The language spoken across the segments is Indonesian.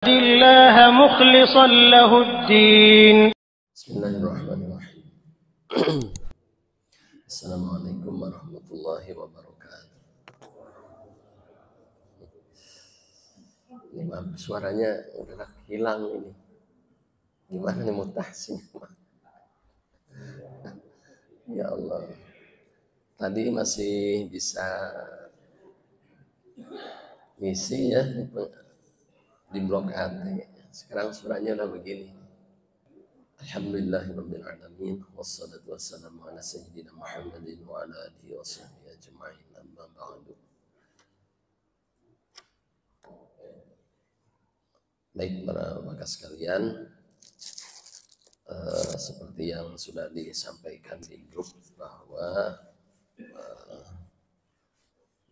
الله مخلصا له الدين. بسم الله الرحمن الرحيم. Assalamualaikum warahmatullahi wabarakatuh. Ini suaranya udah hilang ini. Gimana nih mutasi? Ya Allah. Tadi masih bisa ngisi ya di blog hati. Sekarang suaranya udah begini. Alhamdulillahirabbil alamin wassalatu wassalamu ala sayyidina Muhammadin wa ala alihi washabbihi ajma'in. Amma ba'du. Baik para bapak sekalian, seperti yang sudah disampaikan di grup bahwa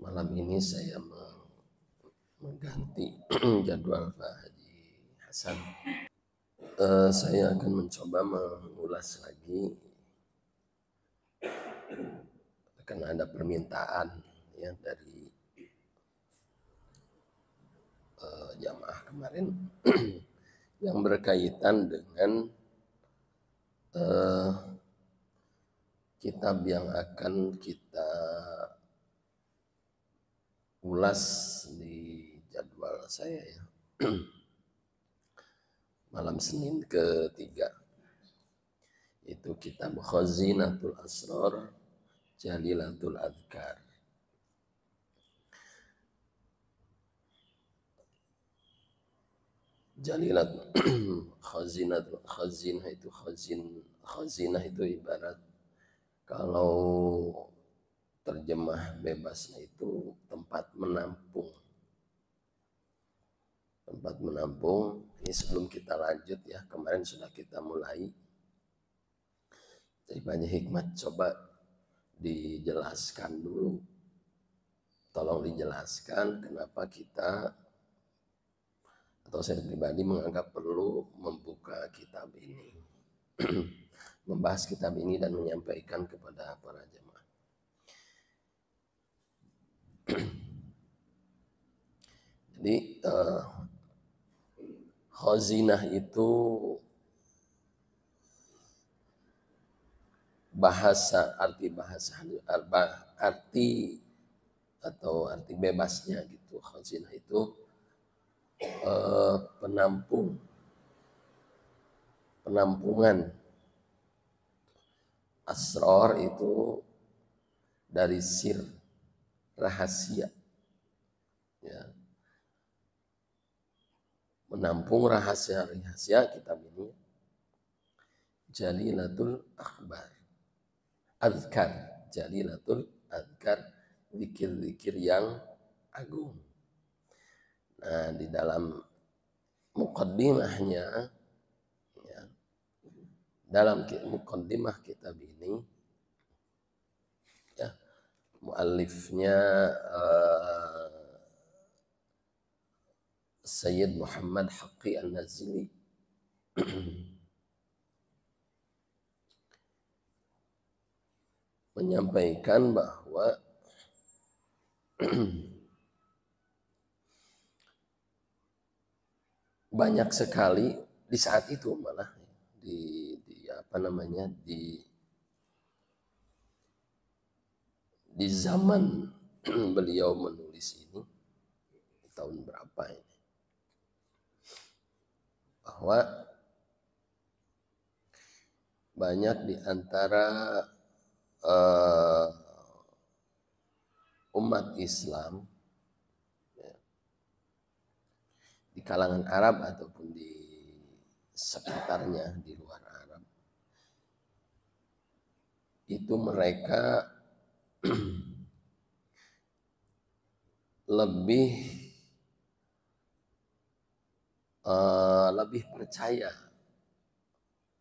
malam ini saya mengganti jadwal Pak Haji Hasan. Saya akan mencoba mengulas lagi, akan ada permintaan ya dari jamaah kemarin yang berkaitan dengan kitab yang akan kita ulas di jadwal saya ya. Malam Senin ketiga, itu kitab Khazinatul Asrar Jalilatul Adhkar. Jalilat khazinah itu ibarat, kalau terjemah bebasnya itu tempat menampung. Tempat menampung. Ini sebelum kita lanjut ya, kemarin sudah kita mulai. Jadi banyak hikmat, coba dijelaskan dulu. Tolong dijelaskan kenapa kita, atau saya pribadi menganggap perlu membuka kitab ini. Membahas kitab ini dan menyampaikan kepada para jemaah. Jadi khazinah itu arti atau arti bebasnya gitu. Khazinah itu penampungan. Asrar itu dari sir, rahasia ya. Menampung rahasia-rahasia kitab ini. Jalilatul Akhbar Adhkar, Jalilatul Adhkar, zikir-zikir yang agung. Nah, di dalam muqaddimahnya ya, dalam muqaddimah kitab ini ya, muallifnya Sayyid Muhammad Haqqi An-Nazili menyampaikan bahwa banyak sekali di saat itu, malah di zaman beliau menulis ini, tahun berapa ini, bahwa banyak di antara umat Islam ya, di kalangan Arab ataupun di sekitarnya, di luar Arab, itu mereka lebih percaya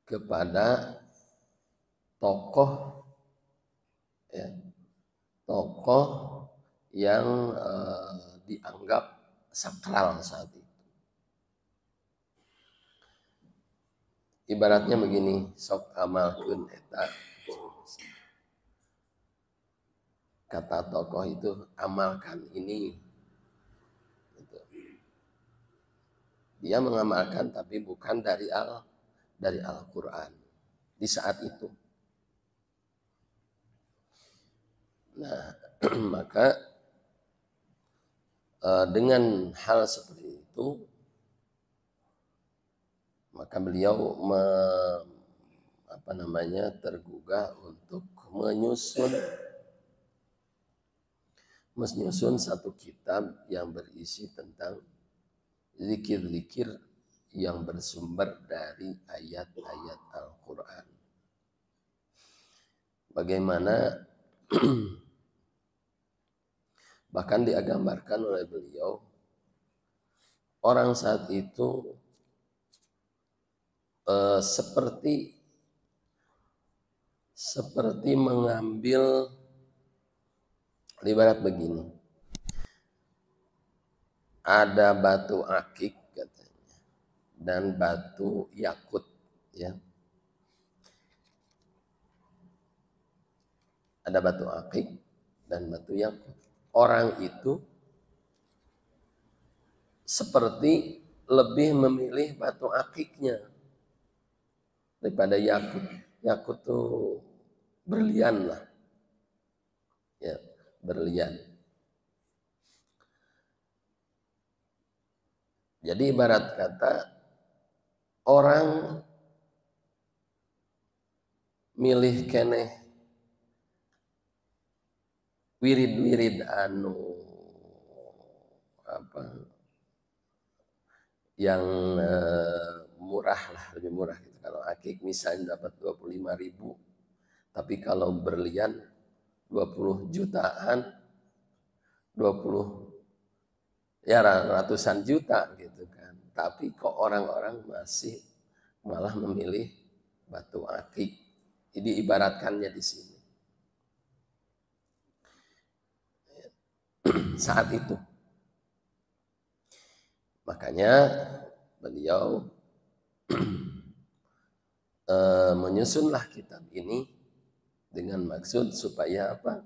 kepada tokoh ya, tokoh yang dianggap sakral saat itu. Ibaratnya begini, sok amalkeun eta, kata tokoh itu, amalkan ini gitu. Dia mengamalkan tapi bukan dari Al-Quran di saat itu. Nah, maka dengan hal seperti itu, maka beliau tergugah untuk menyusun satu kitab yang berisi tentang zikir-zikir yang bersumber dari ayat-ayat Al-Quran. Bagaimana bahkan digambarkan oleh beliau, orang saat itu seperti mengambil, ibarat begini, ada batu akik katanya dan batu yakut, ya. Ada batu akik dan batu yakut. Orang itu seperti lebih memilih batu akiknya daripada yakut. Yakut tuh berlian lah, ya, berlian. Jadi ibarat kata orang milih keneh wirid-wirid yang murah lah, lebih murah gitu. Kalau akik misalnya dapat 25.000, tapi kalau berlian 20 jutaan, 20 ya ratusan juta gitu kan. Tapi kok orang-orang masih malah memilih batu akik. Jadi ibaratkannya di sini. Saat itu. Makanya beliau menyusunlah kitab ini dengan maksud supaya apa?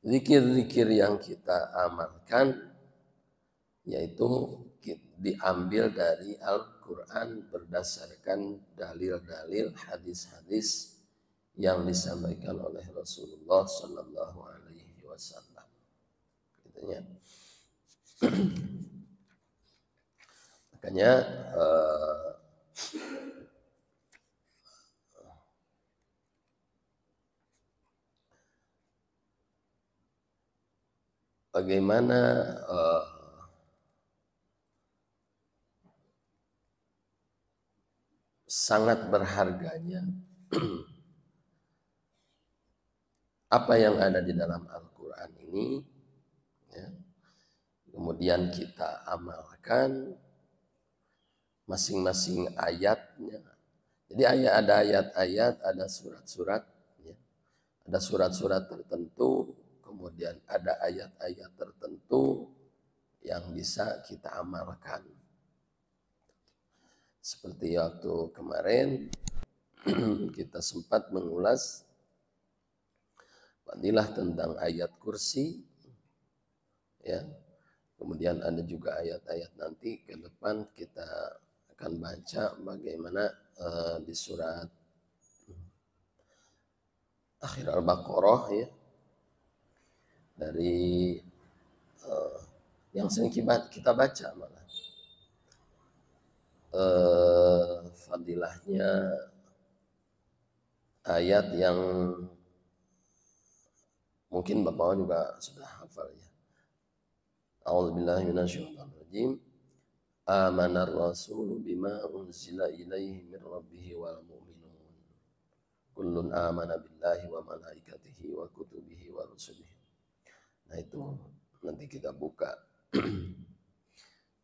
Zikir-zikir yang kita amalkan yaitu diambil dari Al-Quran berdasarkan dalil-dalil, hadis-hadis yang disampaikan oleh Rasulullah Sallallahu Alaihi Wasallam. Gitu ya. Makanya bagaimana sangat berharganya apa yang ada di dalam Al-Quran ini, ya. Kemudian kita amalkan masing-masing ayatnya. Jadi ada ayat-ayat, ada surat-surat, ya. Ada surat-surat tertentu, kemudian ada ayat-ayat tertentu yang bisa kita amalkan. Seperti waktu kemarin kita sempat mengulas fadilah tentang ayat kursi, ya. Kemudian ada juga ayat-ayat nanti ke depan kita akan baca bagaimana di surat akhir Al-Baqarah, ya, dari yang sering kita baca malah fadilahnya ayat yang mungkin Bapak juga sudah hafal, ya. A'udzubillahi minasyaitonirrajim. Amanar rasulu bima unzila ilaihi min rabbih wal mu'minun. Kullun amana billahi wa malaikatihi wa kutubihi wa rusulihi. Nah itu nanti kita buka.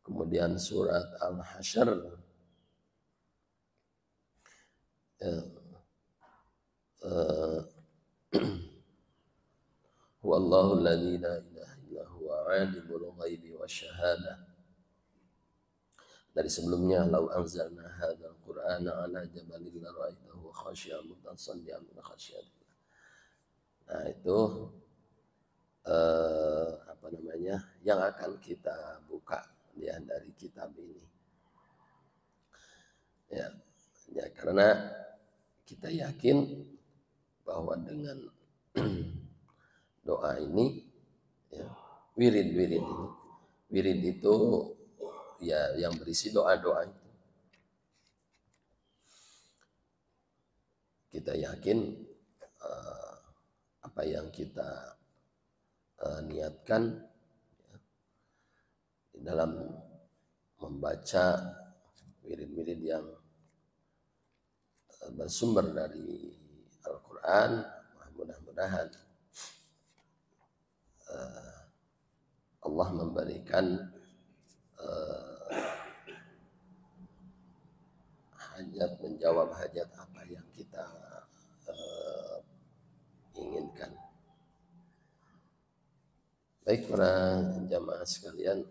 Kemudian surat Al-Hasyr. Huwallahu alladzi la ilaha illa huwa alimul ghaibi wasyahadah. Dari sebelumnya, lau anzalna hadzal qur'ana ala jabalin la ra'aitahu khashi'an mutasaddian min khasyatillah. Nah itu yang akan kita buka ya dari kitab ini. Ya, karena kita yakin bahwa dengan doa ini, ya, wirid ini, wirid itu ya yang berisi doa-doa itu. Kita yakin apa yang kita niatkan ya, dalam membaca wirid-wirid yang bersumber dari Al-Quran, mudah-mudahan Allah memberikan hajat, menjawab hajat apa yang kita inginkan. Baik para jamaah sekalian,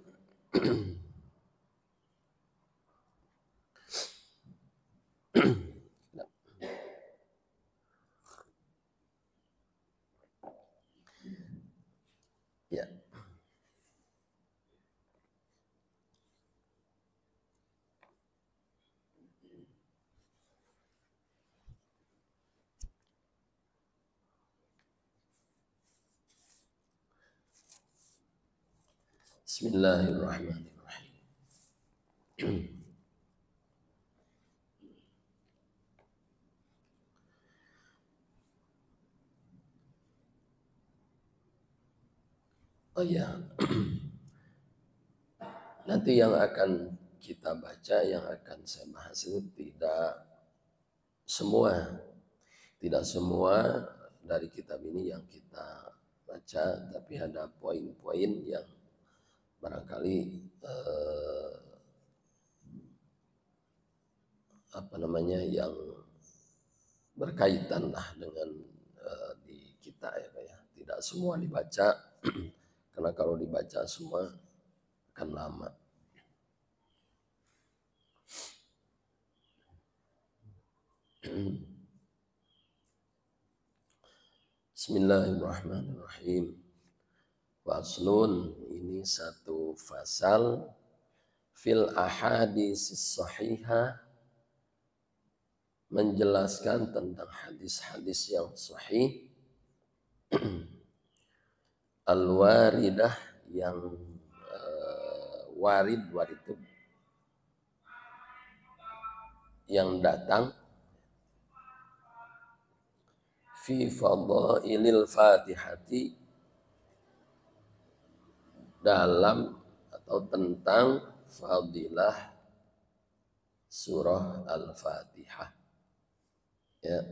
ya. Bismillahirrahmanirrahim. Oh ya, nanti yang akan kita baca, yang akan saya bahas itu tidak semua dari kitab ini yang kita baca, tapi ada poin-poin yang barangkali yang berkaitan lah dengan di kita ya Pak ya. Tidak semua dibaca karena kalau dibaca semua akan lama. Bismillahirrahmanirrahim. Faslun, ini satu fasal fil ahadits sahihah, menjelaskan tentang hadis-hadis yang sahih, al-waridah, yang warid itu yang datang, fi fadailil fatihati, dalam atau tentang fadilah surah Al-Fatihah. Ya.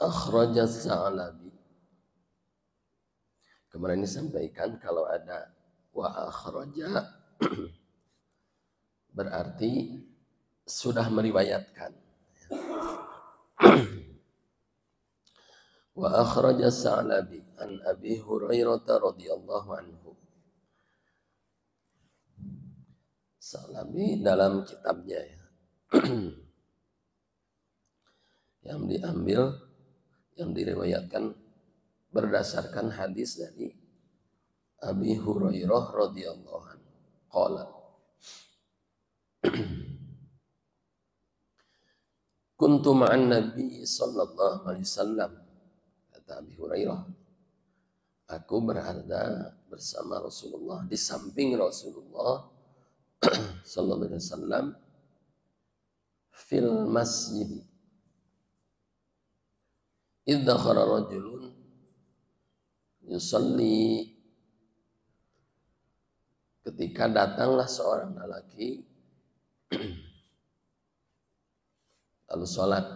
Akhrajat Sa'labi. Kemarin disampaikan kalau ada wa akhraja berarti sudah meriwayatkan. Wa akhraja Sa'labi an Abi Hurairah radhiyallahu anhu. Sa'labi dalam kitabnya ya. Yang diambil, yang diriwayatkan berdasarkan hadis dari Abi Hurairah radhiyallahu anhu. Qala kuntu ma'an Nabi sallallahu alaihi wasallam, kata Abi Hurairah, aku berada bersama Rasulullah, di samping Rasulullah sallallahu alaihi wasallam, fil masjid, idza khara rajulun yusalli, ketika datanglah seorang lelaki lalu sholat.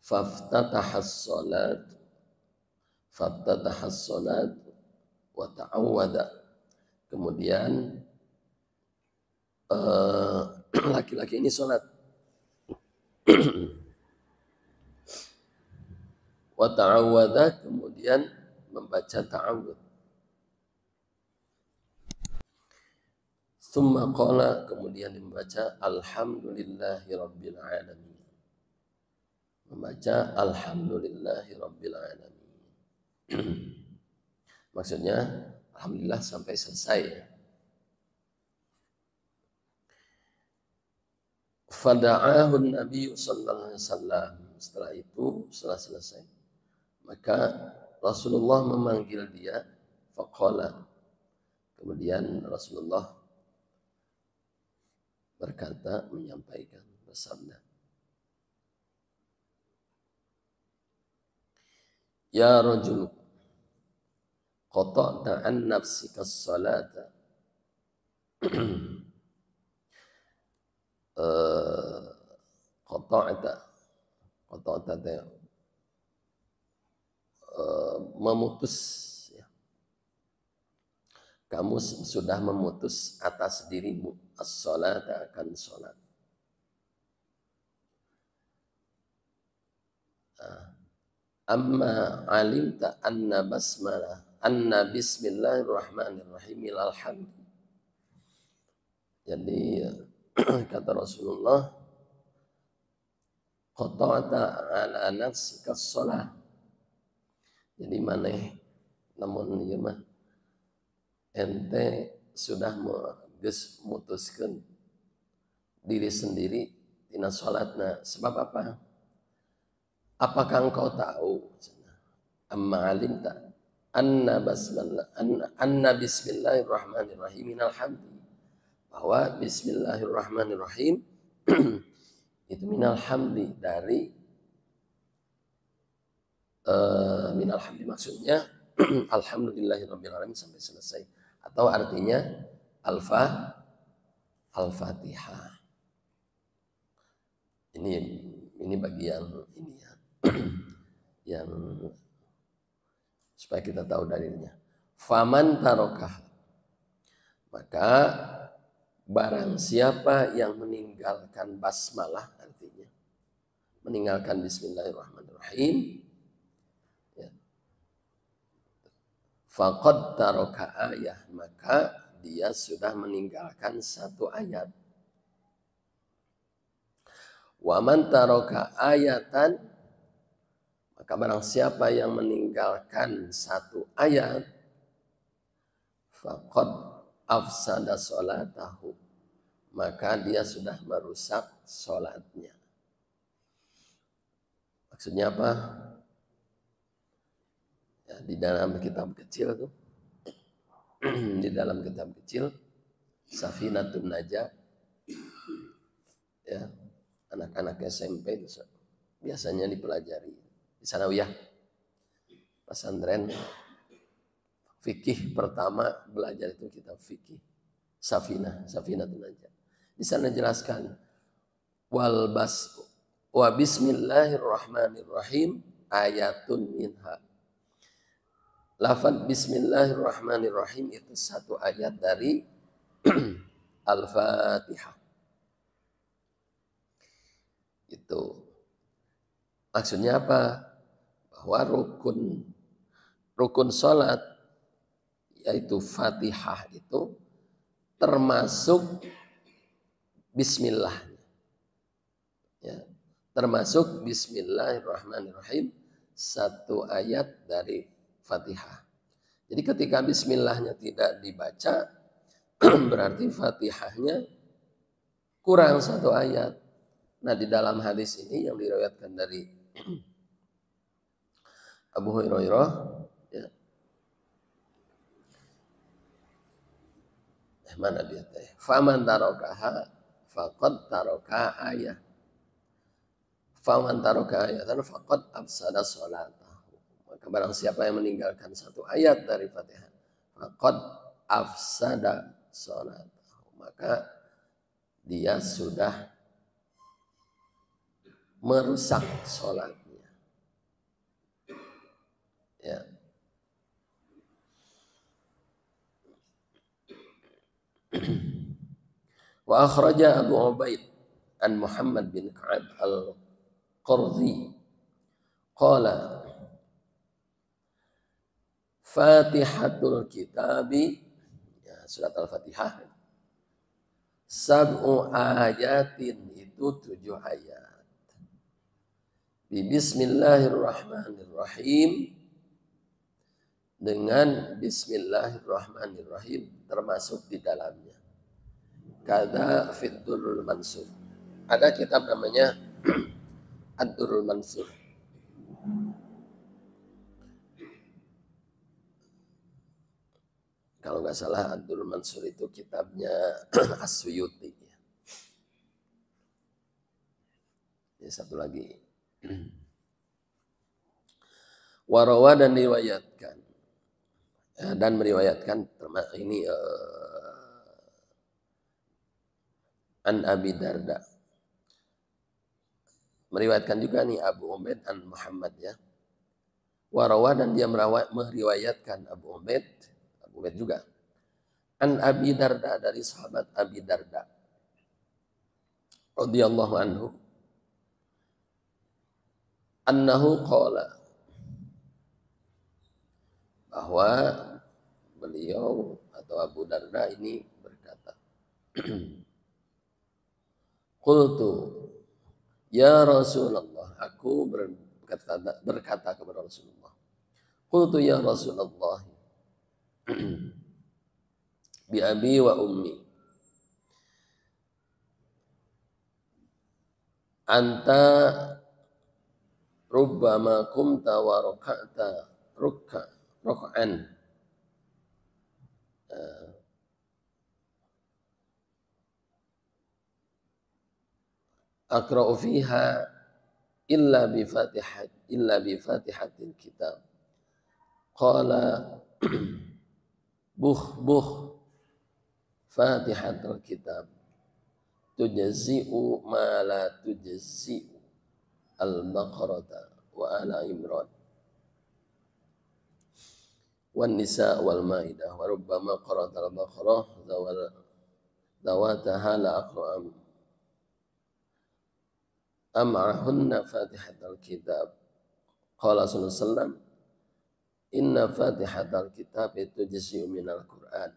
Faftatahas sholat wa ta'awwada, kemudian laki-laki ini sholat wa ta'awwada, kemudian membaca ta'awud. Tsumma qala, kemudian membaca alhamdulillahi rabbil alamin, membaca alhamdulillahi rabbil alamin. Maksudnya alhamdulillah sampai selesai. Fada'ahu Nabi sallallahu alaihi wasallam, setelah itu, setelah selesai, maka Rasulullah memanggil dia. Faqala, kemudian Rasulullah berkata, menyampaikan, bersabda, ya rajul, qata'ta an nafsika as-salata, qata'ta memutus, ya. Kamu sudah memutus atas dirimu as-salata, akan salat. Amma alimta anna basmalah, anna bismillahirrahmanirrahim ilal hamd. Jadi kata Rasulullah, qata'ta ala nafsika shalah. Jadi maneh namun ieu mah ente sudah memutuskan diri sendiri tina salatna. Sebab apa? Apakah engkau tahu? Amma alimta anna bismillahirrahmanirrahim minal hamdi, bahwa bismillahirrahmanirrahim itu minal hamdi, dari minal hamdi maksudnya alhamdulillahirabbil alamin sampai selesai, atau artinya al-Fatihah. Ini bagian ini ya. Yang supaya kita tahu dalilnya. Faman tarokah, maka barang siapa yang meninggalkan basmalah, artinya meninggalkan bismillahirrahmanirrahim, ya, faqad taroka ayah, maka dia sudah meninggalkan satu ayat. Wa man taroka ayatan, maka barang siapa yang meninggalkan satu ayat, faqad afsada sholatahu, maka dia sudah merusak sholatnya. Maksudnya apa? Ya, di dalam kitab kecil tuh, di dalam kitab kecil Safinatun Najah, ya, anak-anak SMP itu biasanya dipelajari di sanawiyah pesantren. Fikih pertama belajar itu kitab fikih Safinatun Najah. Di sana jelaskan wa bismillahirrahmanirrahim ayatun minha. Lafaz bismillahirrahmanirrahim itu satu ayat dari Al-Fatihah. Itu maksudnya apa? Bahwa rukun salat, yaitu Fatihah, itu termasuk bismillah, ya, termasuk bismillahirrahmanirrahim, satu ayat dari Fatihah. Jadi ketika bismillahnya tidak dibaca, berarti Fatihahnya kurang satu ayat. Nah, di dalam hadis ini yang diriwayatkan dari Abu Hurairah, ya, mana dia teh? Faman tarokaha faqad taroka ayah. Faman taraka ayatan faqad afsada sholatahu. Maka barang siapa yang meninggalkan satu ayat dari Fatihah, faqad afsada sholatahu. Maka dia sudah merusak sholatnya. Ya. Wa akhraja Abu Ubaid an Muhammad bin Ka'ab al-Qurzi qala Fatihatul Kitabi, ya, surat Al-Fatihah, sab'u ayatin, itu 7 ayat. Bismillahirrahmanirrahim, dengan Bismillahirrahmanirrahim termasuk di dalamnya. Kada Fiddurul Mansur. Ada kitab namanya Ad-Durrul Mansur. Kalau nggak salah Ad-Durrul Mansur itu kitabnya As-Suyuti. Ini satu lagi. Warawa, dan diriwayatkan, dan meriwayatkan ini an Abi Darda. Meriwayatkan juga nih Abu Ubaid an Muhammad, ya. Warawa, dan dia meriwayatkan Abu Ubaid juga an Abi Darda, dari sahabat Abi Darda radhiyallahu anhu, annahu qala, bahwa beliau atau Abu Darda ini berkata, qultu ya Rasulullah, aku berkata kepada Rasulullah, qultu ya Rasulullah, bi abi wa ummi, anta rubbama kumta wa raka'ta ruk'an aqra'u fiha illa bi fatihatil kitab. Qala buh fatihatul kitab tujzi'u ma la tujzi'u al-Baqarah wa ala Imran wan Nisa wal Maidah, wa rubbama qara'at al-Baqarah zawataha la aqra'am am'ahunna fatihatul kitab. Qala sallallahu alaihi wasallam, inna fatihatul kitab itu juz'un minal Qur'an.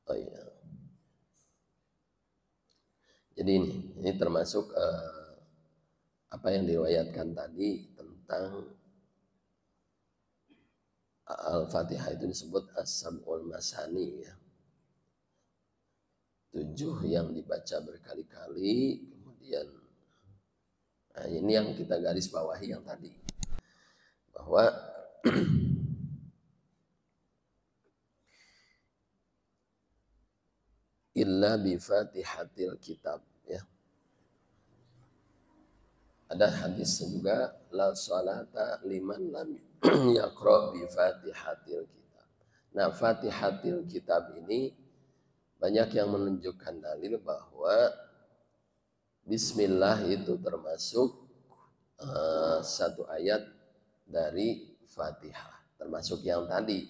Oh iya. Jadi ini termasuk apa yang diriwayatkan tadi tentang Al-Fatihah itu disebut As-Sab'ul Masani, ya. 7 yang dibaca berkali-kali. Kemudian ini yang kita garis bawahi yang tadi, bahwa illa bi fatihatil kitab, ya. Ada hadis juga, la salata liman lam yaqra bi fatihatil kitab. Nah, fatihatil kitab ini banyak yang menunjukkan dalil bahwa bismillah itu termasuk satu ayat dari Fatihah, termasuk yang tadi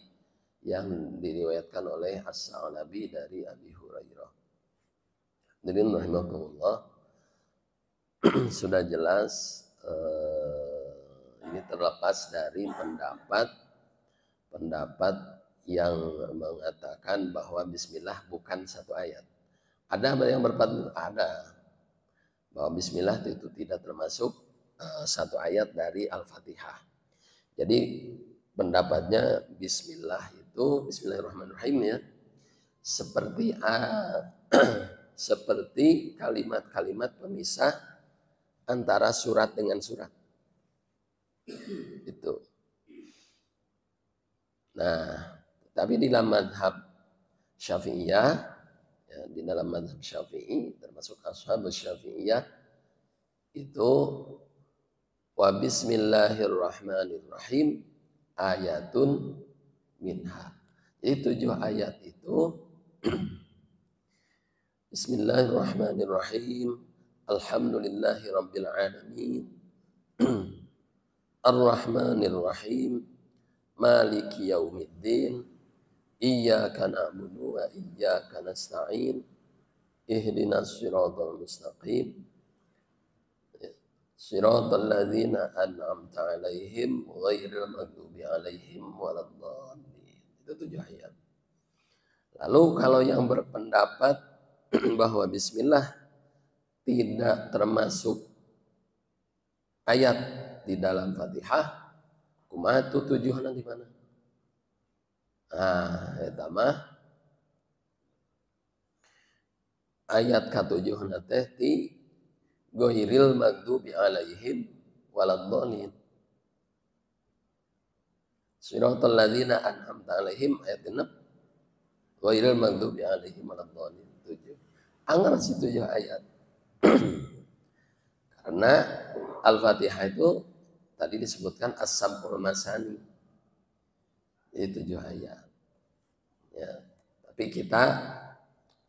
yang diriwayatkan oleh As-Sa'labi dari Abi Hurairah. Jadi rahimahullah, sudah jelas ini terlepas dari pendapat yang mengatakan bahwa bismillah bukan satu ayat. Ada yang ada bahwa bismillah itu tidak termasuk satu ayat dari Al-Fatihah. Jadi pendapatnya bismillahirrahmanirrahim, ya, seperti seperti kalimat-kalimat pemisah antara surat dengan surat. Itu. Nah, Tapi di dalam madhab Syafi'iyah, ya, di dalam madhab Syafi'i termasuk ashab Syafi'iyah itu wa bismillahirrahmanirrahim ayatun minha. Jadi 7 ayat itu Bismillahirrahmanirrahim. Alhamdulillahi rabbil alamin. Ar-Rahmanir-Rahim. Maliki yaumiddin. Iyyaka na'budu wa iyyaka nasta'in. Ihdinas siratal mustaqim. Siratal ladzina an'amta 'alaihim ghairil maghdubi 'alaihim waladdallin. Itu 7 ayat. Lalu kalau yang berpendapat bahwa bismillah tidak termasuk ayat di dalam Fatihah, kumaha tu tujuanna di mana? Eta mah ayat katujuhna teh ti ghairil maghdubi 'alaihim waladdallin. Siratal ladzina an'amta 'alaihim ayat 6. Ghairil maghdubi 'alaihim waladdallin 7. Anggar si 7 ayat. Karena Al-Fatihah itu tadi disebutkan as-sab'ul masani. Itu 7 ayat. Ya, tapi kita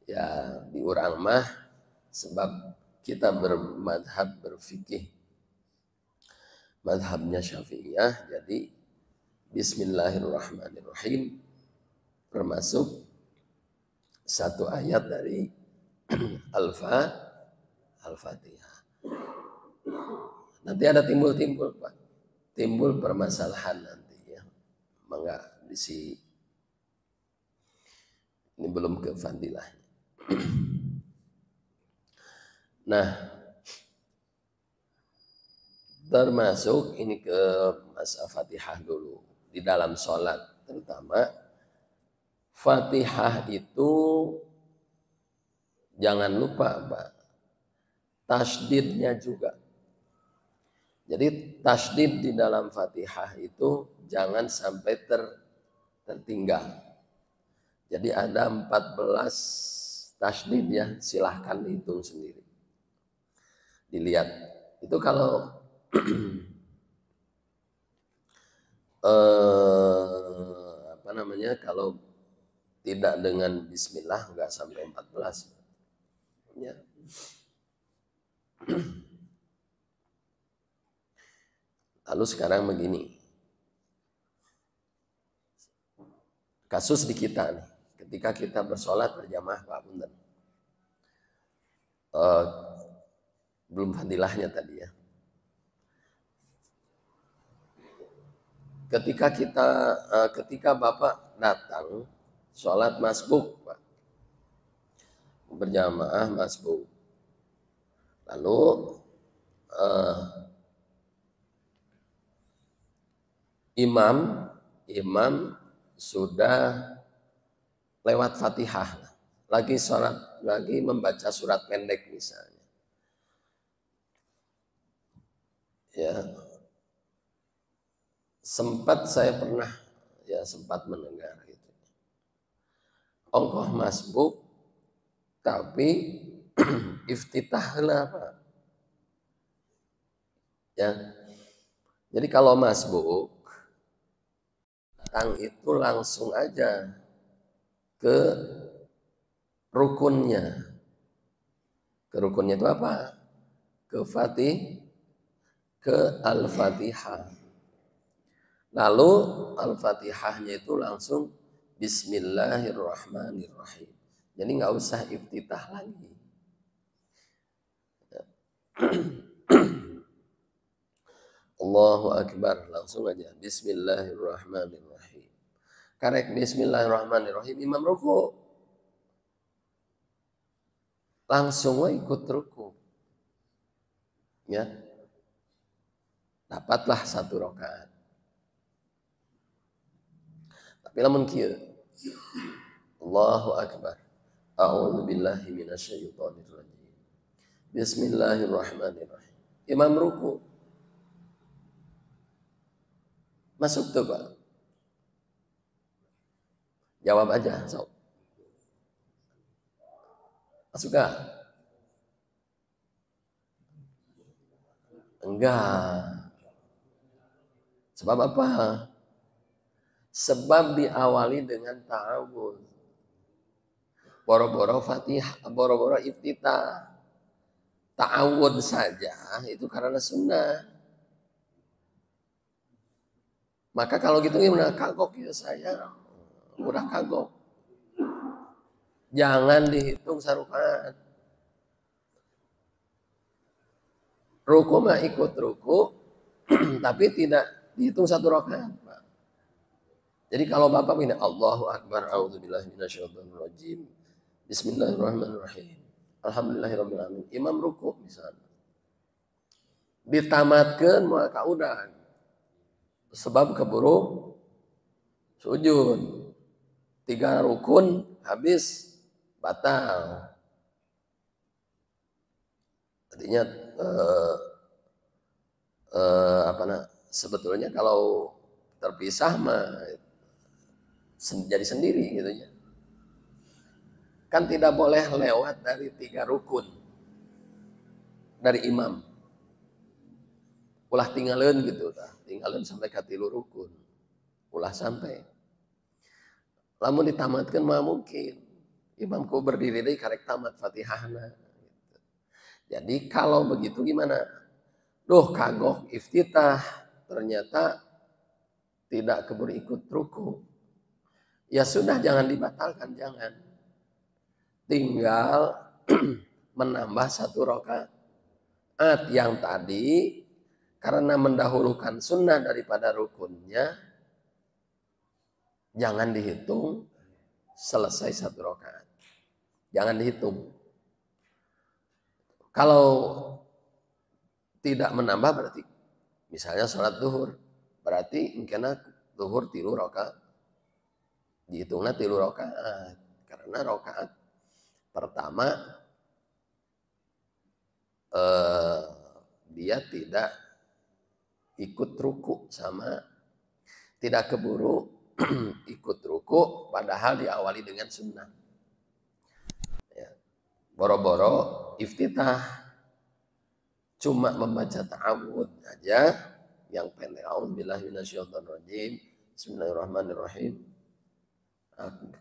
ya diurang mah sebab kita bermadhab berfikih madhabnya Syafi'iyah, jadi Bismillahirrahmanirrahim termasuk satu ayat dari Al-Fatihah. Nanti ada timbul Pak, timbul permasalahan nanti ya. Mangga bisi ini belum ke fadilahnya. Nah, termasuk ini ke masa Fatihah dulu di dalam sholat, terutama Fatihah itu jangan lupa Pak, tasdidnya juga. Jadi tasdid di dalam Fatihah itu jangan sampai tertinggal. Jadi ada 14 tasdid ya, silahkan dihitung sendiri. Dilihat. Itu kalau apa namanya, kalau tidak dengan bismillah enggak sampai 14. Ya. Lalu sekarang begini. Kasus di kita nih, ketika kita bersolat berjamaah Pak Punten. Belum fadilahnya tadi ya. Ketika Bapak datang sholat masbuk Pak, berjamaah masbuk, lalu imam sudah lewat Fatihah, lagi membaca surat pendek misalnya, ya. Saya pernah mendengar gitu. Ongkoh masbuk tapi iftitah lah Pak. Ya. Jadi kalau masbuk datang itu langsung aja ke rukunnya. Ke rukunnya itu apa? Ke Al-Fatihah. Lalu Al-Fatihahnya itu langsung Bismillahirrahmanirrahim. Jadi nggak usah iftitah lagi. Allahu Akbar, langsung aja Bismillahirrahmanirrahim. Karek Bismillahirrahmanirrahim, imam ruku, langsung ikut ruku, ya, dapatlah 1 rakaat. Tapi lamun kieu, Allahu Akbar, a'udzu billahi minasyaitonir rajim, Bismillahirrahmanirrahim, imam ruku, masuk tuh Pak. Jawab aja, sok. Masuk gak? Enggak. Sebab apa? Sebab diawali dengan ta'awud. Boro-boro Fatihah, boro-boro iftitah. Ta'awud saja itu karena sunnah. Maka kalau gitu gimana? Kagok ya saya. Udah kagok. Jangan dihitung sarukat. Ruku mah ikut ruku, tapi tidak dihitung satu rakaat. Jadi kalau Bapak bilang Allahu Akbar, a'udzubillahi minasyaitonirrajim, bismillahirrahmanirrahim, alhamdulillahirabbil alamin. Imam ruku misalnya. Ditamatkan maka udah. Sebab keburu sujud. 3 rukun habis batal. Artinya sebetulnya kalau terpisah mah jadi sendiri gitu ya. Kan tidak boleh lewat dari 3 rukun dari imam. Ulah tinggalin gitu, tinggalin sampai ke 3 rukun. Ulah sampai. Lamun ditamatkan mah mungkin imamku berdiri dari karek tamat Fatihahna. Gitu. Jadi kalau begitu gimana? Duh kagok iftitah ternyata tidak keburu ikut ruku. Ya sudah jangan dibatalkan, jangan. Tinggal menambah 1 rakaat yang tadi karena mendahulukan sunnah daripada rukunnya, jangan dihitung selesai 1 rakaat. Jangan dihitung. Kalau tidak menambah berarti misalnya sholat duhur, berarti mungkin duhur 3 rakaat. Dihitungnya 3 rakaat karena rakaat pertama dia tidak ikut ruku sama tidak keburu ikut ruku padahal diawali dengan sunnah. Ya. Boro-boro iftitah cuma membaca ta'awud aja yang pendek. A'udzubillahi minasyaitonirrajim. Bismillahirrahmanirrahim.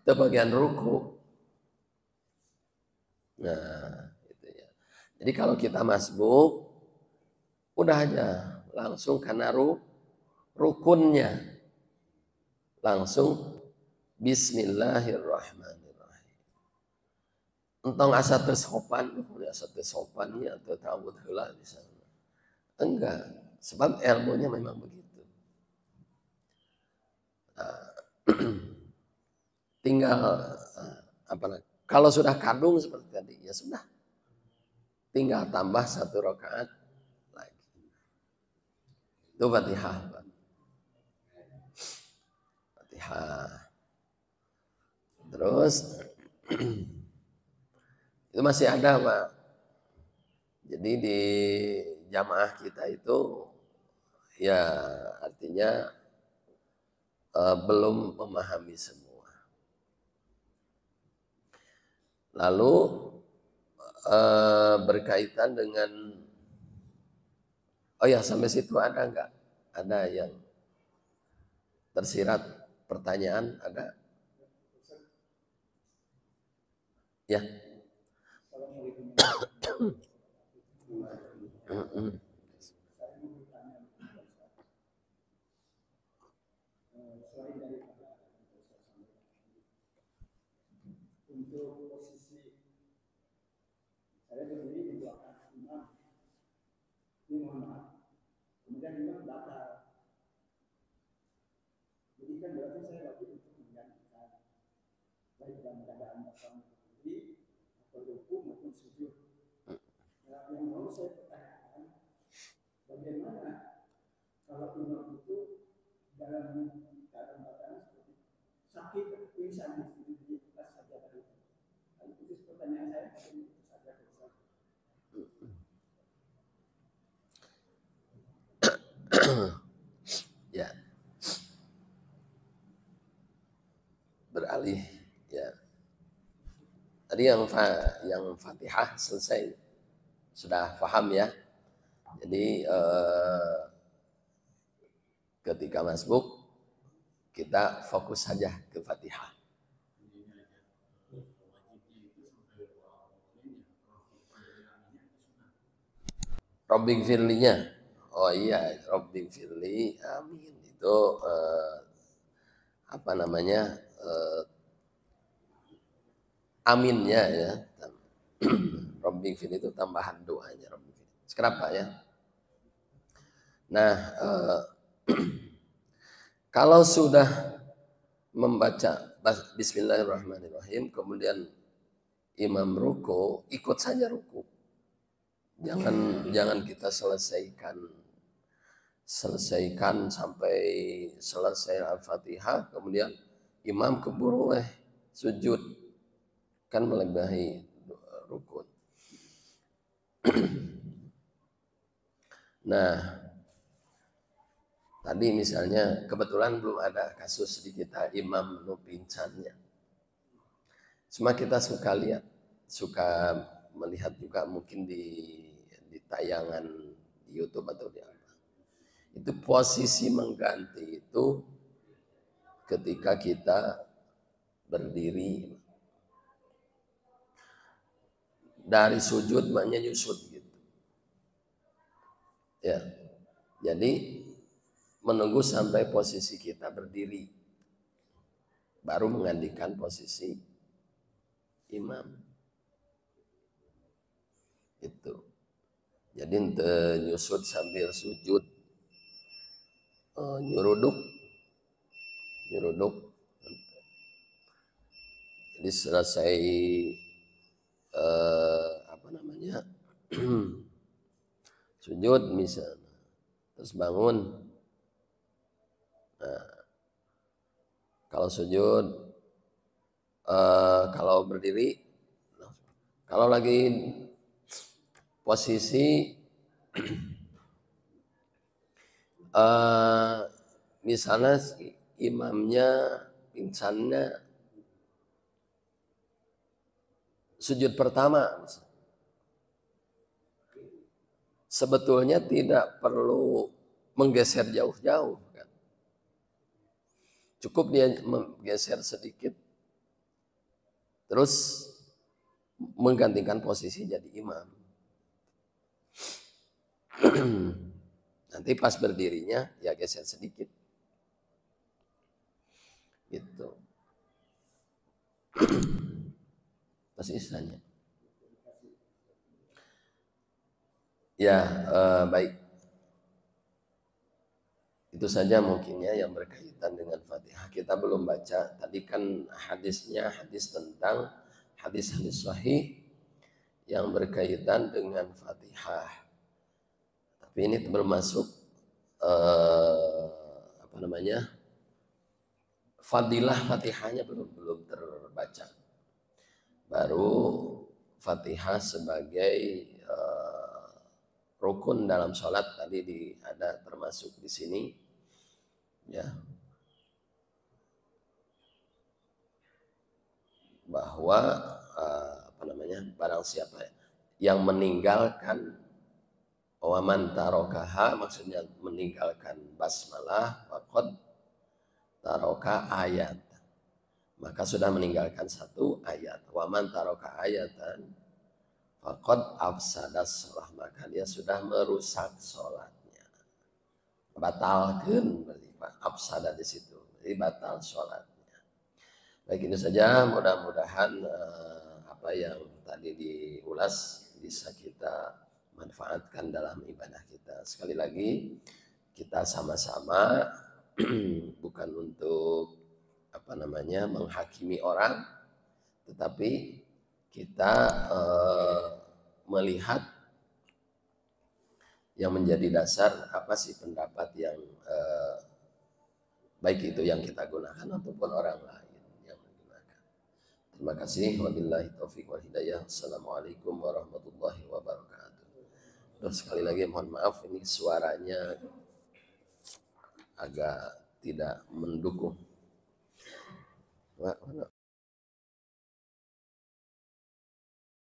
Kita bagian ruku. Nah, itu ya. Jadi kalau kita masbuk udah aja langsung karena rukunnya. Langsung bismillahirrahmanirrahim. Entong asa teu sopan, asa teu sopannya atau ta'awud heula misalnya. Enggak, sebab ilmunya memang begitu. Nah, tinggal kalau sudah kadung seperti tadi ya sudah. Tinggal tambah 1 rakaat lagi. Itu Fatihah. Terus itu masih ada Pak. Jadi di jamaah kita itu ya artinya belum memahami semua. Lalu berkaitan dengan sampai situ ada enggak? Ada yang tersirat pertanyaan ada? Ya. Untuk posisi saya berdiri di belakang imam, ini mohon maaf. Kemudian imam batal. Jadi kan berarti saya wajib untuk menggantikan baik dalam keadaan batal berdiri atau ruku maupun sujud. Nah, yang mau saya pertanyakan, bagaimana kalau imam itu dalam keadaan batal seperti sakit atau pingsan di atas sajadah itu? Itu pertanyaan saya, itu saja. Ya. Beralih Tadi yang Fatihah selesai, sudah paham ya. Jadi ketika masbuk kita fokus saja ke Fatihah. Robbing firlinya, oh iya, Robbing firli, amin itu apa namanya, aminnya ya. Robbing firli itu tambahan doanya. Kenapa ya? Nah, kalau sudah membaca Bismillahirrahmanirrahim, kemudian imam ruku, ikut saja ruku. Jangan kita selesaikan sampai selesai Al-Fatihah, kemudian imam keburu sujud, kan melebihi rukun. Nah, tadi misalnya kebetulan belum ada kasus di kita imam nu pincannya. Cuma kita suka melihat juga mungkin di tayangan di YouTube atau di apa. Itu posisi mengganti itu ketika kita berdiri dari sujud maknya nyusut gitu. Ya. Jadi menunggu sampai posisi kita berdiri baru menggantikan posisi imam. Itu. Jadi nyusut sambil sujud, nyuruduk. Jadi selesai sujud misalnya, terus bangun. Nah, kalau sujud, kalau berdiri, kalau lagi posisi misalnya imamnya pingsannya sujud pertama, sebetulnya tidak perlu menggeser jauh-jauh kan. Cukup dia menggeser sedikit terus menggantikan posisi jadi imam. Nanti pas berdirinya ya geser sedikit. Gitu. Masih istilahnya. Ya, baik. Itu saja mungkinnya yang berkaitan dengan Fatihah. Kita belum baca. Tadi kan hadisnya hadis tentang hadis-hadis sahih yang berkaitan dengan Fatihah. Tapi ini bermasuk fadilah Fatihahnya belum terbaca. Baru Fatihah sebagai rukun dalam sholat tadi ada termasuk di sini, ya, bahwa barang siapa yang meninggalkan waman tarokaha, maksudnya meninggalkan basmalah, faqad taroka ayat, maka sudah meninggalkan satu ayat. Waman taroka ayatan faqad afsadas sholah, maka dia sudah merusak sholatnya. Batalkan berarti afsada di situ, jadi batal sholatnya. Baik, itu saja. Mudah-mudahan apa yang tadi diulas bisa kita manfaatkan dalam ibadah kita. Sekali lagi kita sama-sama bukan untuk menghakimi orang, tetapi kita melihat yang menjadi dasar apa sih pendapat yang baik itu yang kita gunakan ataupun orang lain yang menggunakan. Terima kasih. Wabillahi taufiq wal hidayah. Assalamualaikum warahmatullahi wabarakatuh. Terus sekali lagi mohon maaf, ini suaranya agak tidak mendukung.